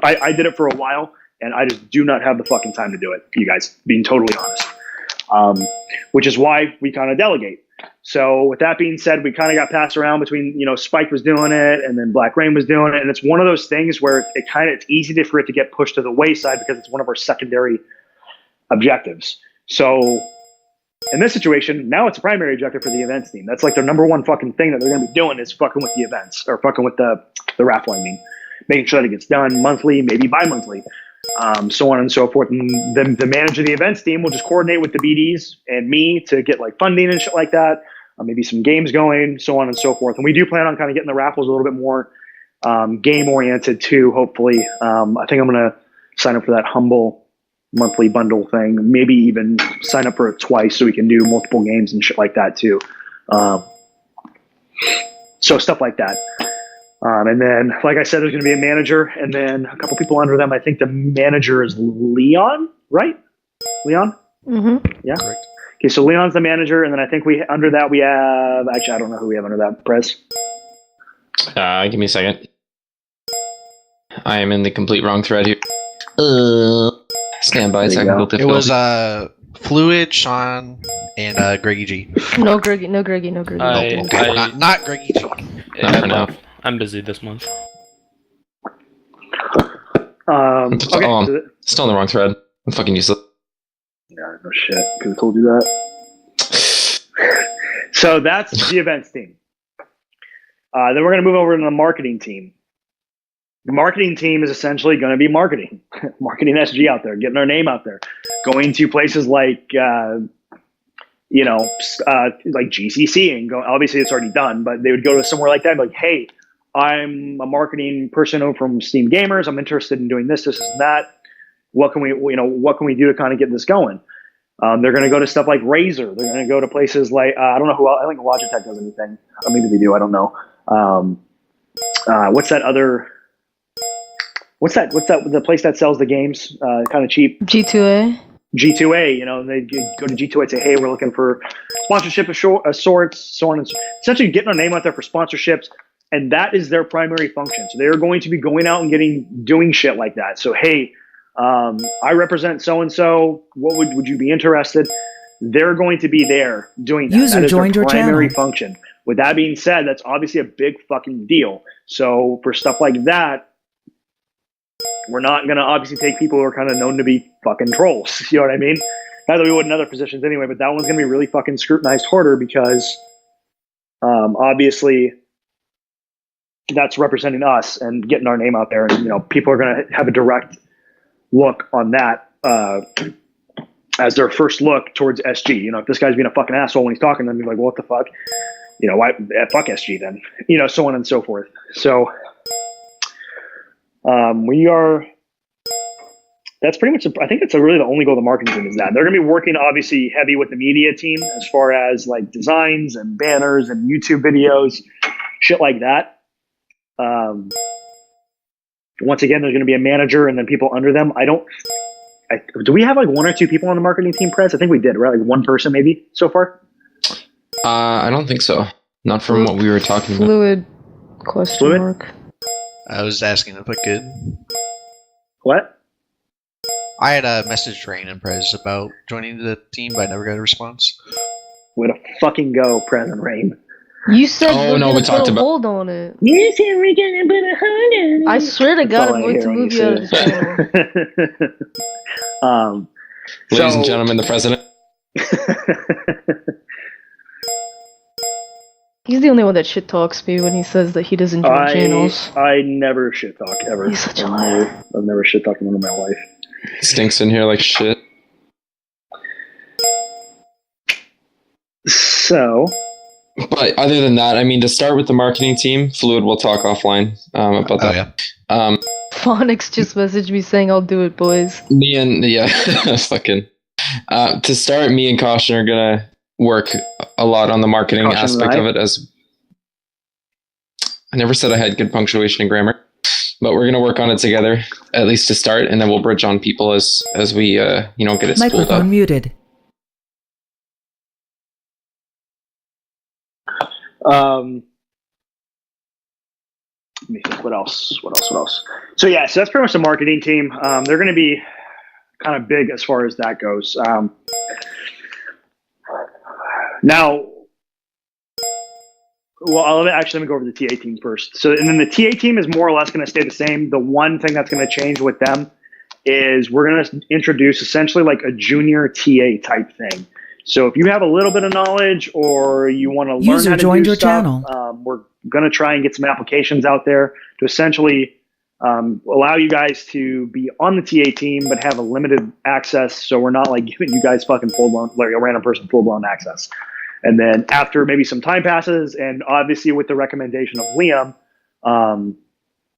I did it for a while, and I just do not have the fucking time to do it, you guys, being totally honest. Which is why we kind of delegate. So with that being said, we kind of got passed around between, Spike was doing it and then Black Rain was doing it. And it's one of those things where it's easy for it to get pushed to the wayside because it's one of our secondary objectives. So in this situation, now it's a primary objective for the events team. That's like their number one fucking thing that they're going to be doing is fucking with the events, or fucking with the raffle, making sure that it gets done monthly, maybe bi-monthly. So on and so forth. And the manager of the events team will just coordinate with the BDs and me to get like funding and shit like that. maybe some games going, so on and so forth. And we do plan on kind of getting the raffles a little bit more game oriented too. Hopefully, I think I'm going to sign up for that Humble monthly bundle thing. Maybe even sign up for it twice so we can do multiple games and shit like that too. So stuff like that. And then, like I said, there's going to be a manager and then a couple people under them. I think the manager is Leon, right? Leon? Mm-hmm. Yeah. Correct. Okay, so Leon's the manager, and then I think under that we have. Actually, I don't know who we have under that. Prez. Give me a second. I am in the complete wrong thread here. Stand by, technical difficulty. It was Fluid, Sean, and Greggy G. No Greggy. Okay, not Greggy G. Not for now. I'm busy this month. Okay. Still in the wrong thread. I'm fucking useless. Yeah, no shit. Could have told you that. So that's the events team. Then we're going to move over to the marketing team. The marketing team is essentially going to be marketing SG out there, getting our name out there, going to places like, like GCC and go. Obviously, it's already done, but they would go to somewhere like that and be like, hey, I'm a marketing person from Steam Gamers. I'm interested in doing this, and that. What can we do to kind of get this going? They're going to go to stuff like Razer. They're going to go to places like I don't know who else. I think Logitech does anything. Or maybe they do. I don't know. What's that? The place that sells the games kind of cheap? G2A. G2A. They go to G2A and say, hey, we're looking for sponsorship of sorts, so on and so. Essentially, getting our name out there for sponsorships. And that is their primary function. So they're going to be going out and doing shit like that. So, hey, I represent so-and-so. What would you be interested? They're going to be there doing that. User that is joined their your primary channel. function. With that being said, that's obviously a big fucking deal. So for stuff like that, we're not going to obviously take people who are kind of known to be fucking trolls. You know what I mean? Not that we would in other positions anyway, but that one's going to be really fucking scrutinized harder because obviously that's representing us and getting our name out there. And, people are going to have a direct look on that as their first look towards SG. If this guy's being a fucking asshole when he's talking, then be like, well, what the fuck? Why fuck SG then? So on and so forth. So that's pretty much, I think that's really the only goal of the marketing team is that. They're going to be working obviously heavy with the media team as far as like designs and banners and YouTube videos, shit like that. Once again, there's going to be a manager and then people under them. Do we have like one or two people on the marketing team, Press? I think we did, right? Like one person maybe so far? I don't think so. Not from what we were talking about. Fluid? Question mark. I was asking if I could. What? I had a message Rain and Prez about joining the team, but I never got a response. Way to fucking go, Prez and Rain. You said we're we gonna talked put a about. hold on it. You said we're gonna put a hold on it. I swear to God, That's I'm all I going to hear when move you you out of say this channel. Ladies and gentlemen, the president. He's the only one that shit talks me when he says that he doesn't join channels. I never shit talk ever. He's such a liar. I've never shit talked anyone in my life. Stinks in here like shit. So. But other than that, to start with the marketing team, Fluid will talk offline about that. Yeah. Phonics just messaged me saying, I'll do it, boys. Me and, fucking. To start, me and Caution are going to work a lot on the marketing aspect of it. As I never said I had good punctuation and grammar, but we're going to work on it together, at least to start, and then we'll bridge on people as we, get it spooled up. Microphone muted. Let me think. What else? So that's pretty much the marketing team. They're going to be kind of big as far as that goes. Now, let me go over the TA team first. So, and then the TA team is more or less going to stay the same. The one thing that's going to change with them is we're going to introduce essentially like a junior TA type thing. So if you have a little bit of knowledge or you want to learn how to joined do your stuff, channel. we're going to try and get some applications out there to essentially allow you guys to be on the TA team but have a limited access. So we're not like giving you guys fucking full blown, like a random person full blown access. And then after maybe some time passes, and obviously with the recommendation of Liam,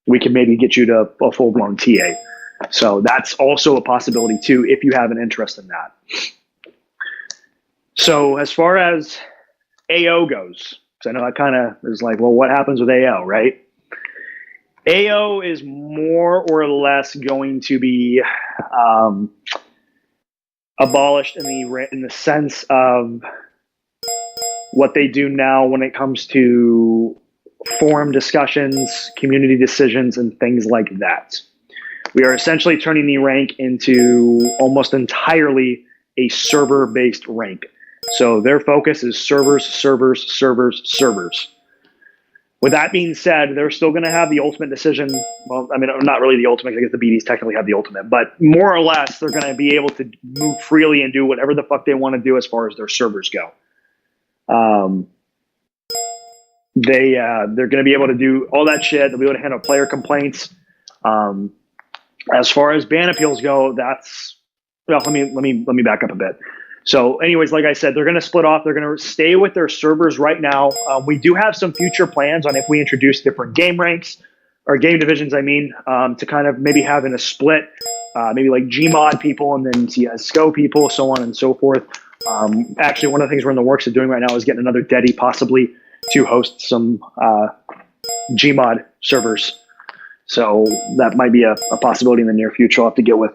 we can maybe get you to a full-blown TA. So that's also a possibility too, if you have an interest in that. So as far as AO goes, because I know that kind of is like, well, what happens with AO, right? AO is more or less going to be abolished in the sense of what they do now when it comes to forum discussions, community decisions, and things like that. We are essentially turning the rank into almost entirely a server-based rank. So their focus is servers, servers, servers, servers. With that being said, they're still going to have the ultimate decision. Well, I mean, not really the ultimate. I guess the BDs technically have the ultimate. But more or less, they're going to be able to move freely and do whatever the fuck they want to do as far as their servers go. They're going to be able to do all that shit. They'll be able to handle player complaints. As far as ban appeals go, that's well. Let me back up a bit. So, anyways, like I said, they're going to split off. They're going to stay with their servers right now. We do have some future plans on if we introduce different game ranks or game divisions. I mean, to kind of maybe having a split, maybe like Gmod people and then CS:GO people, so on and so forth. Actually, one of the things we're in the works of doing right now is getting another Deddy possibly to host some Gmod servers. So that might be a possibility in the near future. I'll have to get with,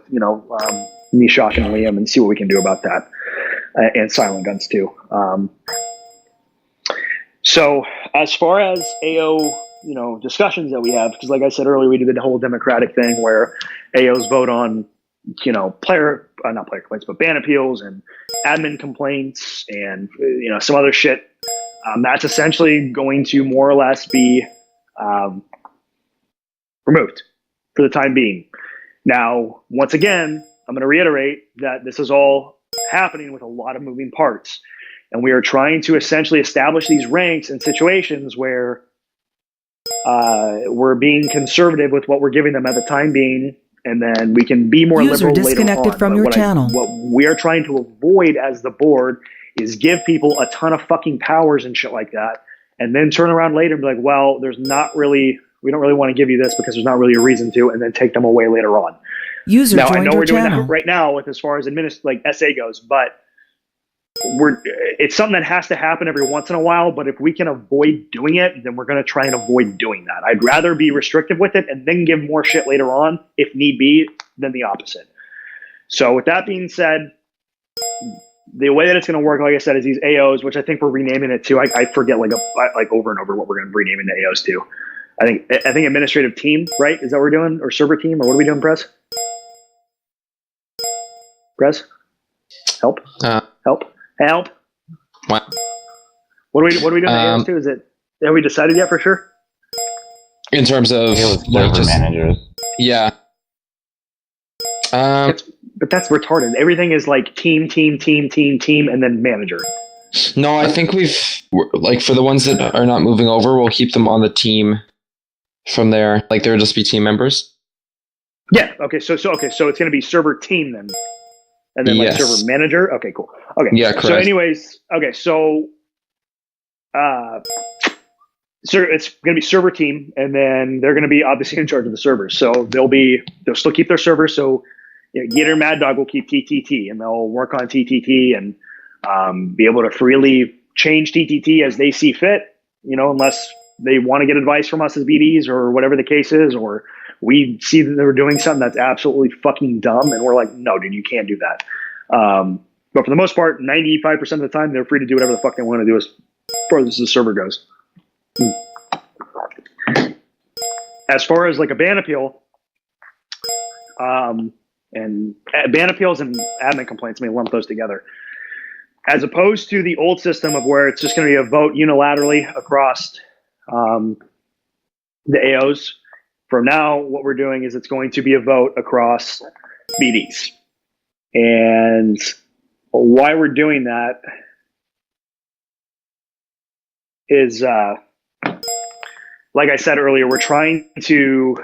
Nishak and Liam and see what we can do about that. And Silent Guns too. So as far as AO, discussions that we have, because like I said earlier, we did the whole democratic thing where AOs vote on, not player complaints, but ban appeals and admin complaints and, some other shit. That's essentially going to more or less be removed for the time being. Now, once again, I'm going to reiterate that this is all happening with a lot of moving parts. And we are trying to essentially establish these ranks in situations where we're being conservative with what we're giving them at the time being, and then we can be more User liberal disconnected later on. from your channel. What we are trying to avoid as the board is give people a ton of fucking powers and shit like that, and then turn around later and be like, well, we don't really want to give you this because there's not really a reason to, and then take them away later on. User Now, I joined know your we're doing channel. that right now with as far as SA goes, but it's something that has to happen every once in a while. But if we can avoid doing it, then we're going to try and avoid doing that. I'd rather be restrictive with it and then give more shit later on, if need be, than the opposite. So with that being said, the way that it's going to work, like I said, is these AOs, which I think we're renaming it to. I forget like over and over what we're going to rename the AOs to. I think administrative team, right? Is that what we're doing? Or server team? Or what are we doing, Prez? Prez? Help. Help. What? What are we doing AOs to? Have we decided yet for sure? In terms of server managers. Yeah. But that's retarded. Everything is like team, and then manager. No, I think for the ones that are not moving over, we'll keep them on the team from there. Like they'll just be team members. Yeah. Okay. So it's going to be server team then, and then Yes. server manager. Okay. Cool. Okay. Yeah, correct. So anyways, okay. So it's going to be server team, and then they're going to be obviously in charge of the servers. So they'll still keep their servers. So Gator and Mad Dog will keep TTT, and they'll work on TTT and be able to freely change TTT as they see fit. Unless they want to get advice from us as BDs or whatever the case is, or we see that they're doing something that's absolutely fucking dumb, and we're like, no, dude, you can't do that. But for the most part, 95% of the time, they're free to do whatever the fuck they want to do as far as the server goes. As far as like a ban appeal, and ban appeals and admin complaints, may lump those together. As opposed to the old system of where it's just going to be a vote unilaterally across the AOs. For now, what we're doing is it's going to be a vote across BDs. And why we're doing that is, like I said earlier, we're trying to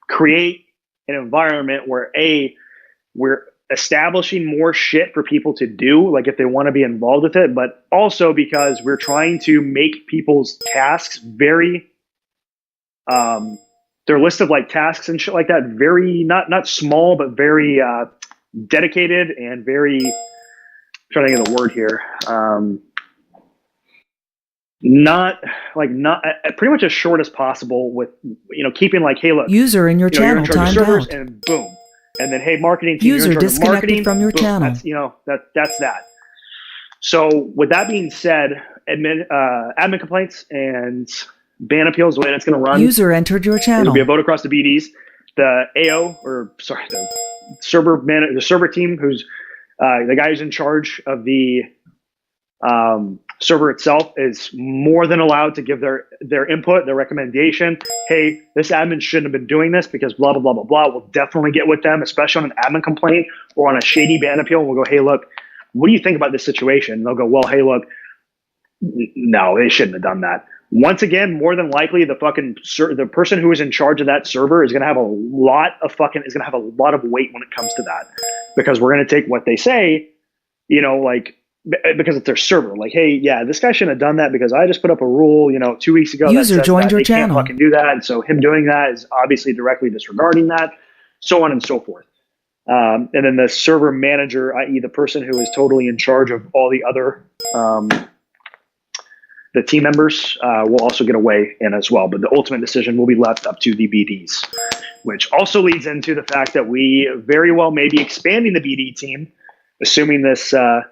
create an environment where we're establishing more shit for people to do, like if they want to be involved with it, but also because we're trying to make people's tasks very, their list of like tasks and shit like that, very not small, but very dedicated and very, I'm trying to think of the word here. Not pretty much as short as possible with, keeping like, hey, look, User in your you're channel in charge of timed servers, out. and boom. And then, hey, marketing team, User you're in charge of disconnected marketing, from your boom. channel. That's that. So with that being said, admin complaints and ban appeals, the way that's going to run, User entered your it'll channel. be a vote across the BDs. The the server team, who's the guy who's in charge of the server itself, is more than allowed to give their input, their recommendation. Hey, this admin shouldn't have been doing this because blah, blah, blah, blah, blah. We'll definitely get with them, especially on an admin complaint or on a shady ban appeal. And we'll go, hey, look, what do you think about this situation? And they'll go, well, hey, look, no, they shouldn't have done that. Once again, more than likely, the person who is in charge of that server is going to have a lot of weight when it comes to that, because we're going to take what they say, because it's their server. Like, hey, yeah, this guy shouldn't have done that because I just put up a rule, 2 weeks ago. User that says joined that your they channel. can't fucking do that. And so him doing that is obviously directly disregarding that, so on and so forth. And then the server manager, i.e. the person who is totally in charge of all the other, the team members, will also get a weigh in as well. But the ultimate decision will be left up to the BDs, which also leads into the fact that we very well may be expanding the BD team, assuming this, all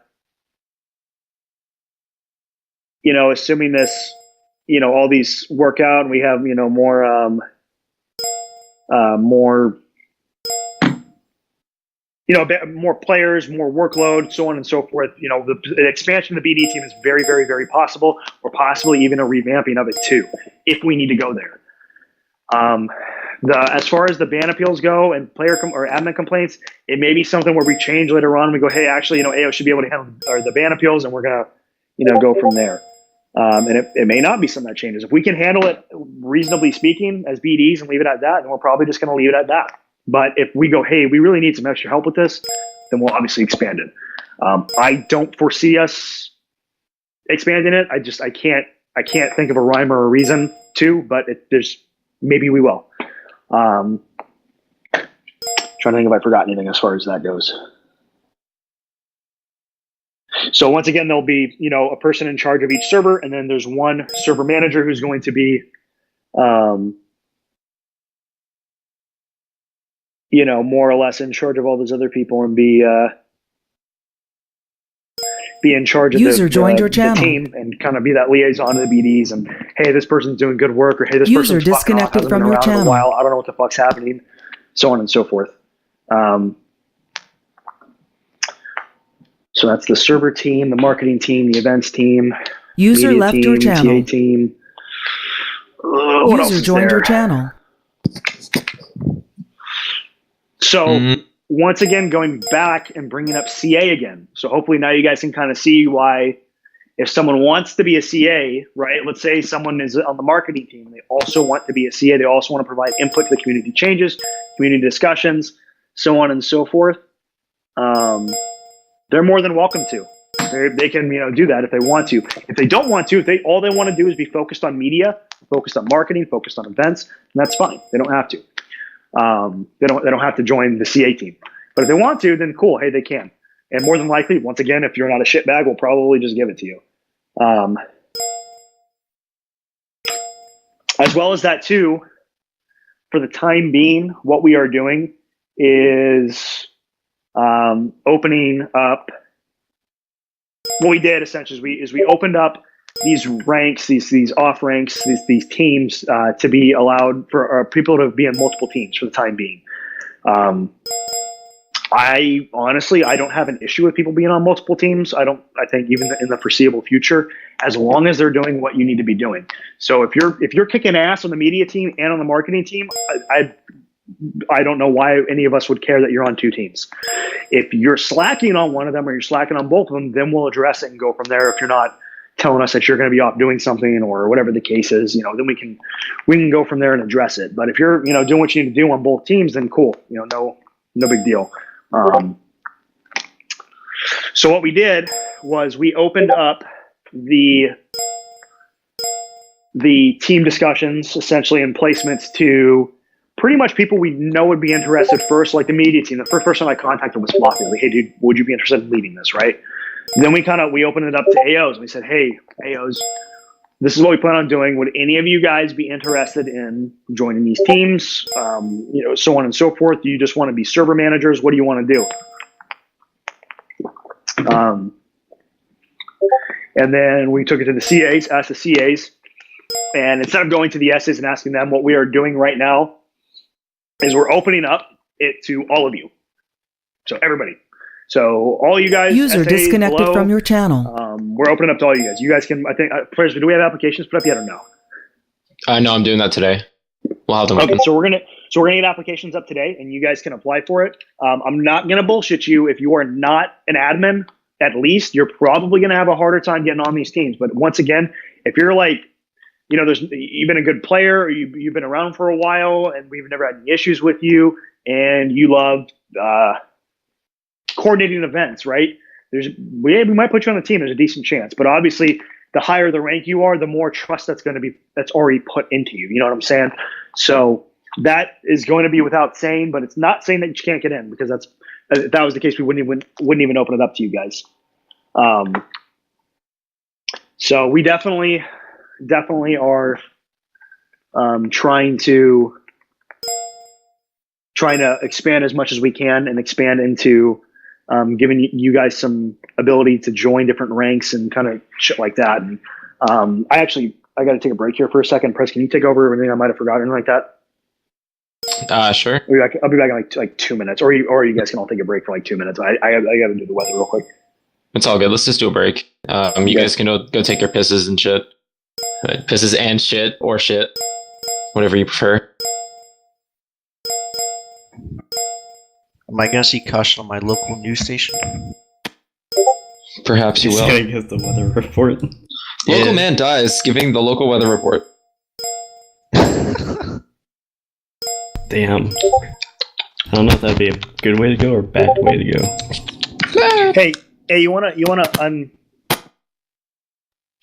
these work out and we have, more more players, more workload, so on and so forth. The expansion of the BD team is very, very, very possible, or possibly even a revamping of it too, if we need to go there. As far as the ban appeals go and or admin complaints, it may be something where we change later on. We go, hey, actually, AO should be able to handle the ban appeals, and we're gonna, go from there. And it may not be something that changes. If we can handle it reasonably speaking as BDs and leave it at that, then we're probably just going to leave it at that. But if we go, hey, we really need some extra help with this, then we'll obviously expand it. I don't foresee us expanding it. I can't think of a rhyme or a reason to, but maybe we will. Trying to think if I forgot anything as far as that goes. So once again, there'll be, a person in charge of each server, and then there's one server manager who's going to be, more or less in charge of all those other people and be in charge of the team and kind of be that liaison to the BDs and, hey, this person's doing good work, or hey, this User person's disconnected fucking off, hasn't from been your around in a channel. while. I don't know what the fuck's happening, so on and so forth. So that's the server team, the marketing team, the events team, User media left team, your channel. TA team. What else User is joined there? your channel. So once again, going back and bringing up CA again. So hopefully now you guys can kind of see why, if someone wants to be a CA, right? Let's say someone is on the marketing team. They also want to be a CA. They also want to provide input to the community changes, community discussions, so on and so forth. They're more than welcome to. They can, do that if they want to. If they don't want to, all they want to do is be focused on media, focused on marketing, focused on events, and that's fine. They don't have to. They don't have to join the CA team. But if they want to, then cool. Hey, they can. And more than likely, once again, if you're not a shitbag, we'll probably just give it to you. As well as that too, for the time being, what we are doing is opening up. What we did essentially is we opened up these ranks, these off ranks, these teams to be allowed for people to be in multiple teams for the time being. I don't have an issue with people being on multiple teams. I think even in the foreseeable future, as long as they're doing what you need to be doing. So if you're kicking ass on the media team and on the marketing team, I don't know why any of us would care that you're on two teams. If you're slacking on one of them or you're slacking on both of them, then we'll address it and go from there. If you're not telling us that you're going to be off doing something or whatever the case is, then we can go from there and address it. But if you're, doing what you need to do on both teams, then cool, no big deal. So what we did was we opened up the team discussions essentially and placements to pretty much people we know would be interested first, like the media team. The first person I contacted was Floppy. Like, hey, dude, would you be interested in leading this, right? And then we opened it up to AOs. And we said, hey, AOs, this is what we plan on doing. Would any of you guys be interested in joining these teams? So on and so forth. Do you just want to be server managers? What do you want to do? And then we took it to the CAs, asked the CAs, and instead of going to the SAs and asking them, what we are doing right now is we're opening up it to all of you. So everybody. So all you guys. User SAs disconnected below, from your channel. We're opening up to all you guys. You guys can, I think, players, do we have applications put up yet or no? No, I'm doing that today. We'll have them. Okay, so we're gonna get applications up today, and you guys can apply for it. I'm not gonna bullshit you. If you are not an admin, at least you're probably gonna have a harder time getting on these teams. But once again, if you're like, you've been a good player, or you've been around for a while, and we've never had any issues with you, and you love coordinating events, right? We might put you on the team. There's a decent chance, but obviously, the higher the rank you are, the more trust that's already put into you. You know what I'm saying? So that is going to be without saying, but it's not saying that you can't get in, because if that was the case, we wouldn't even open it up to you guys. So we definitely are trying to expand as much as we can and expand into giving you guys some ability to join different ranks and kind of shit like that. And I got to take a break here for a second. Press, can you take over everything I might have forgotten like that? Sure. I'll be back in like 2 minutes, or you guys can all take a break for like 2 minutes. I got to do the weather real quick. It's all good. Let's just do a break. You guys can go take your pisses and shit. Pisses and shit, or shit. Whatever you prefer. Am I gonna see caution on my local news station? Perhaps you He's will. gonna get the weather report. Local man dies giving the local weather report. Damn. I don't know if that'd be a good way to go or a bad way to go. Hey, you wanna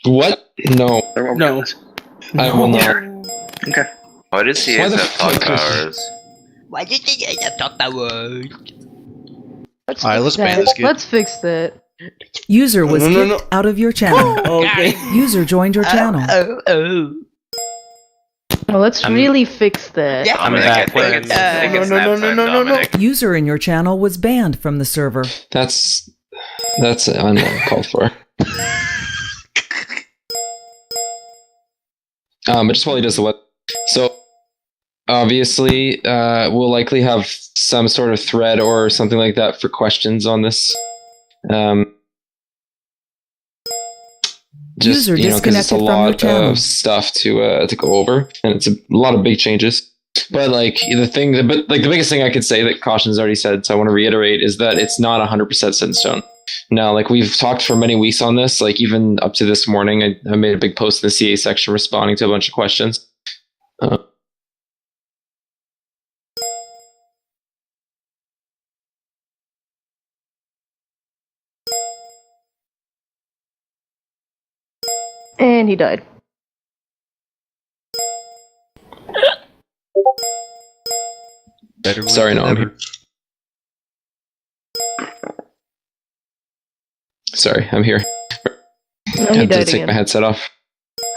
What? No. No. I will not. Okay. Why does he Why have the talk fuck- powers? Why did they have talk powers? Alright, let's ban this kid. Let's fix that. User was No. kicked out of your channel. Okay. User joined your channel. Oh. Well, let's really fix that. Yeah. Dominic, back I think it's when- nap time, Dominic. User in your channel was banned from the server. That's uncalled for. But just while he does the what, so obviously we'll likely have some sort of thread or something like that for questions on this. Just User because it's a disconnected from your lot channel. of stuff to go over, and it's a lot of big changes. But the biggest thing I could say that Caution's already said, so I want to reiterate, is that it's not 100% set in stone. Now, we've talked for many weeks on this, even up to this morning, I made a big post in the CA section responding to a bunch of questions. And he died. Better Sorry, no, I'm ever. here. Sorry, I'm here. No, I he had to died take again. my headset off.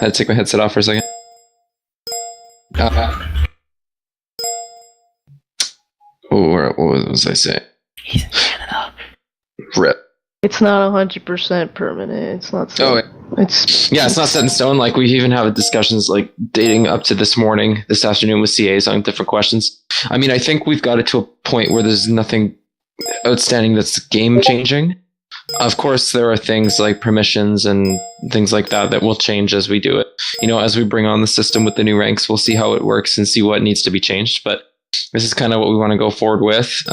I had to take my headset off for a second. What was I saying? He's in Canada. Rip. It's not 100% permanent. It's not. Oh, It's yeah, it's not set in stone. We even have discussions dating up to this morning, this afternoon with CAs on different questions. I mean, I think we've got it to a point where there's nothing outstanding that's game changing. Of course, there are things like permissions and things like that will change as we do it. As we bring on the system with the new ranks, we'll see how it works and see what needs to be changed. But this is kind of what we want to go forward with.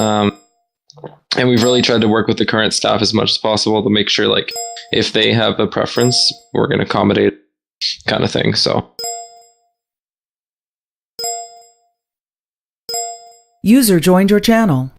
And we've really tried to work with the current staff as much as possible to make sure, if they have a preference, we're going to accommodate kind of thing. So, User joined your channel.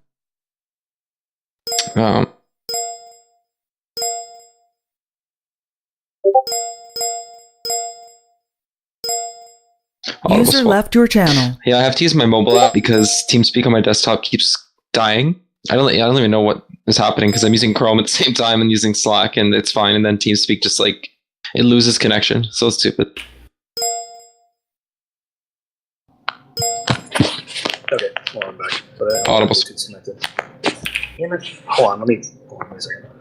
Audible User swap. left your channel. Yeah, I have to use my mobile app because TeamSpeak on my desktop keeps dying. I don't even know what is happening because I'm using Chrome at the same time and using Slack, and it's fine. And then TeamSpeak just like it loses connection, so it's stupid. Okay, well, I'm back. But Audible. Bluetooth's connected. Damn it. Hold on a second.